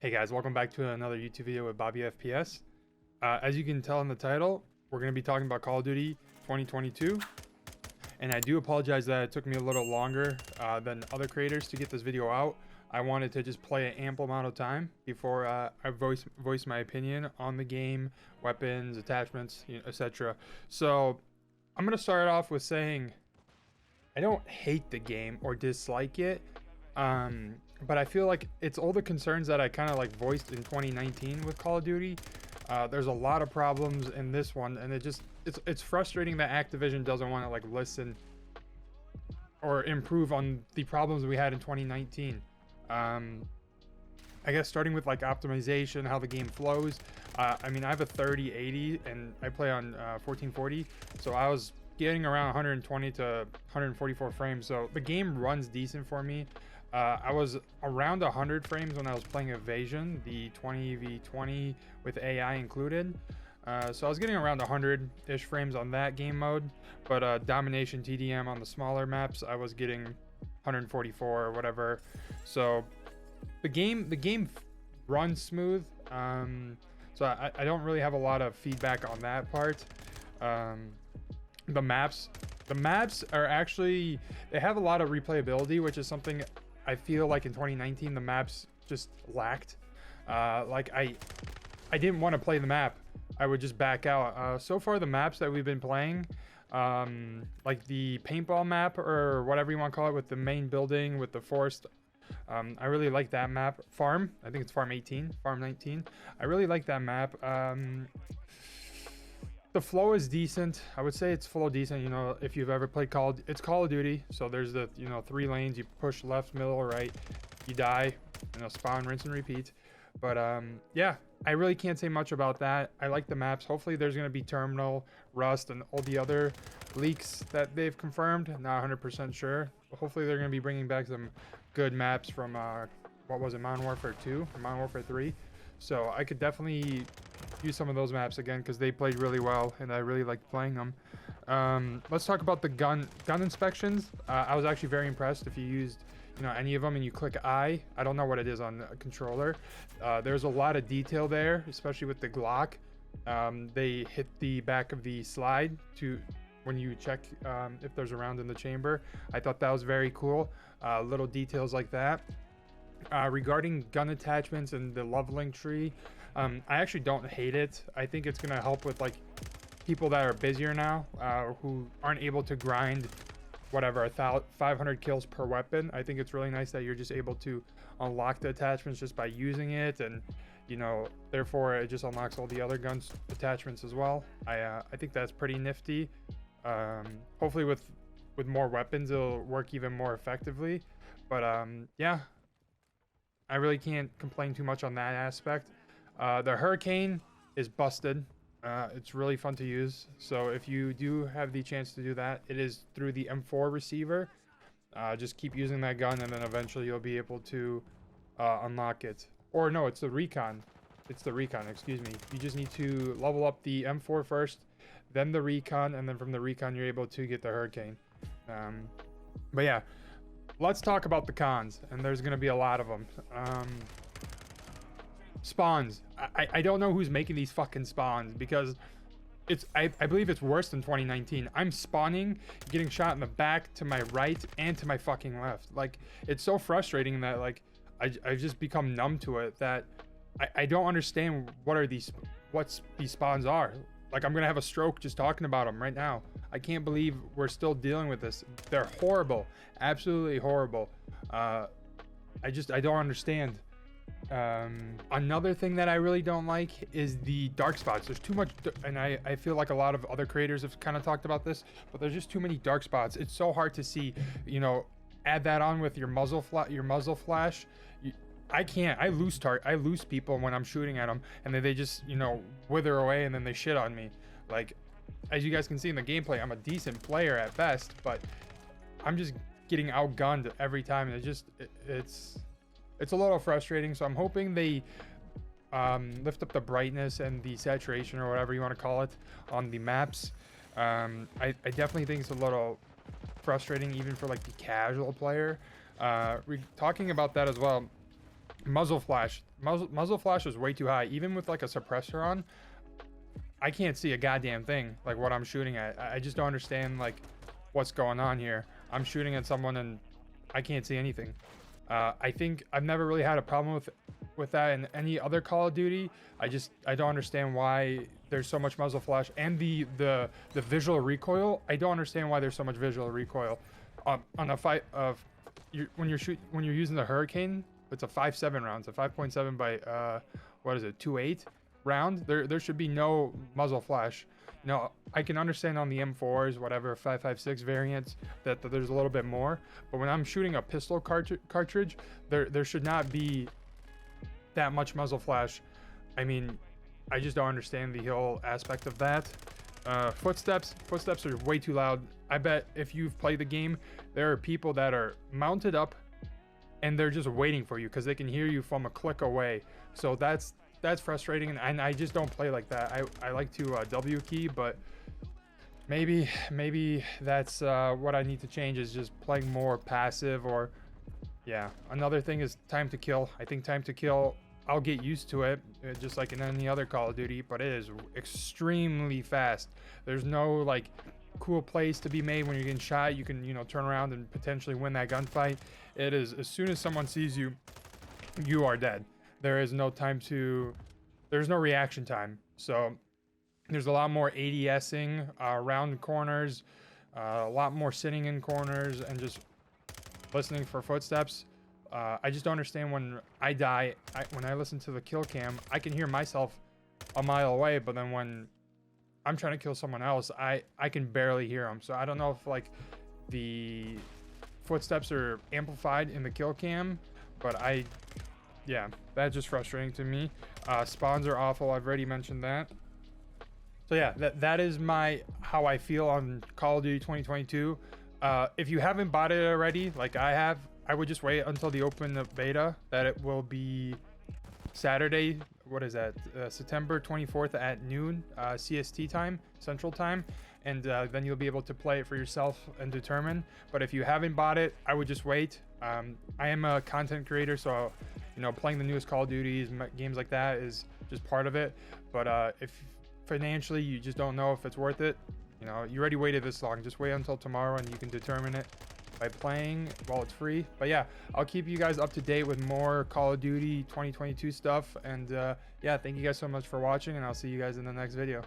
Hey guys, welcome back to another YouTube video with Bobby FPS. As you can tell in the title, we're going to be talking about Call of Duty 2022. And I do apologize that it took me a little longer than other creators to get this video out. I wanted to just play an ample amount of time before I voice my opinion on the game, weapons, attachments, etc. So I'm going to start off with saying I don't hate the game or dislike it. But I feel like it's all the concerns that I kind of like voiced in 2019 with Call of Duty. There's a lot of problems in this one, and it's frustrating that Activision doesn't want to like listen or improve on the problems we had in 2019. I guess starting with like optimization, how the game flows. I mean, I have a 3080 and I play on 1440, so I was getting around 120 to 144 frames, so the game runs decent for me. I was around 100 frames when I was playing Evasion, the 20v20 with AI included. So I was getting around 100-ish frames on that game mode, but Domination TDM on the smaller maps, I was getting 144 or whatever. So the game runs smooth. So I don't really have a lot of feedback on that part. The maps are actually, they have a lot of replayability, which is something I feel like in 2019 the maps just lacked. Like I didn't want to play the map. I would just back out. So far the maps that we've been playing, like the paintball map or whatever you want to call it, with the main building with the forest, I really like that map. Farm, I think it's Farm 18, Farm 19. I really like that map. The flow is decent. I would say it's flow decent. You know, if you've ever played it's Call of Duty. So there's the, 3 lanes. You push left, middle, or right. You die, spawn, rinse, and repeat. But yeah, I really can't say much about that. I like the maps. Hopefully there's going to be Terminal, Rust, and all the other leaks that they've confirmed. Not 100% sure. But hopefully they're going to be bringing back some good maps from, what was it, Modern Warfare 2 or Modern Warfare 3. So I could definitely use some of those maps again because they played really well and I really liked playing them. Let's talk about the gun inspections. I was actually very impressed. If you used any of them and you click I don't know what it is on a controller. There's a lot of detail there, especially with the Glock. They hit the back of the slide to when you check if there's a round in the chamber. I thought that was very cool. Little details like that. Regarding gun attachments and the leveling tree, I actually don't hate it. I think it's gonna help with like people that are busier now, who aren't able to grind whatever 500 kills per weapon. I think it's really nice that you're just able to unlock the attachments just by using it, and therefore it just unlocks all the other guns attachments as well. I think that's pretty nifty. Hopefully with more weapons it'll work even more effectively, but yeah, I really can't complain too much on that aspect. The Hurricane is busted. It's really fun to use. So if you do have the chance to do that, it is through the M4 receiver. Just keep using that gun and then eventually you'll be able to unlock it. Or no, it's the Recon. It's the Recon, excuse me. You just need to level up the M4 first, then the Recon, and then from the Recon you're able to get the Hurricane. But yeah, let's talk about the cons, and there's going to be a lot of them. Spawns. I don't know who's making these fucking spawns, because I believe it's worse than 2019. I'm spawning, getting shot in the back, to my right, and to my fucking left. Like, it's so frustrating that like I've just become numb to it, that I don't understand what these spawns are. Like, I'm gonna have a stroke just talking about them right now. I can't believe we're still dealing with this. They're horrible, absolutely horrible. I don't understand. Another thing that I really don't like is the dark spots. There's too much, and I feel like a lot of other creators have kind of talked about this, but there's just too many dark spots. It's so hard to see. Add that on with your muzzle flash. I can't. I lose people when I'm shooting at them, and then they just wither away, and then they shit on me. Like, as you guys can see in the gameplay, I'm a decent player at best, but I'm just getting outgunned every time, and it's a little frustrating. So I'm hoping they lift up the brightness and the saturation, or whatever you want to call it, on the maps. I definitely think it's a little frustrating even for like the casual player. Talking about that as well, Muzzle flash is way too high. Even with like a suppressor on, I can't see a goddamn thing like what I'm shooting at. I just don't understand like what's going on here. I'm shooting at someone and I can't see anything. I think I've never really had a problem with that in any other Call of Duty. I don't understand why there's so much muzzle flash, and the visual recoil. I don't understand why there's so much visual recoil on a fight of when you're using the Hurricane. It's a 5.7 round. It's a 5.7 by what is it, 2.8 round. There should be no muzzle flash. No, I can understand on the M4s, whatever 5.56 variants, that there's a little bit more. But when I'm shooting a pistol cartridge, there should not be that much muzzle flash. I mean, I just don't understand the whole aspect of that. Footsteps are way too loud. I bet if you've played the game, there are people that are mounted up and they're just waiting for you because they can hear you from a click away. So that's frustrating, and I just don't play like that. I like to W key, but maybe that's what I need to change, is just playing more passive. Or yeah, another thing is time to kill. I think time to kill, I'll get used to it just like in any other Call of Duty, but it is extremely fast. There's no like cool place to be made when you're getting shot. You can, you know, turn around and potentially win that gunfight. It is, as soon as someone sees you, you are dead. There is no time to, there's no reaction time. So there's a lot more ADSing around corners, a lot more sitting in corners and just listening for footsteps. I just don't understand when I die, when I listen to the kill cam, I can hear myself a mile away, but then when I'm trying to kill someone else, I can barely hear them. So I don't know if like the footsteps are amplified in the kill cam, but yeah, that's just frustrating to me. Spawns are awful. I've already mentioned that. So yeah, that is how I feel on Call of Duty 2022. If you haven't bought it already, like I have, I would just wait until the open beta. That it will be Saturday. What is that? September 24th at noon CST time, Central Time, and then you'll be able to play it for yourself and determine. But if you haven't bought it, I would just wait. I am a content creator, so you know, playing the newest Call of Duties, games like that is just part of it. But if financially you just don't know if it's worth it, you know, you already waited this long, just wait until tomorrow and you can determine it by playing while it's free. But yeah, I'll keep you guys up to date with more Call of Duty 2022 stuff. And yeah, thank you guys so much for watching, and I'll see you guys in the next video.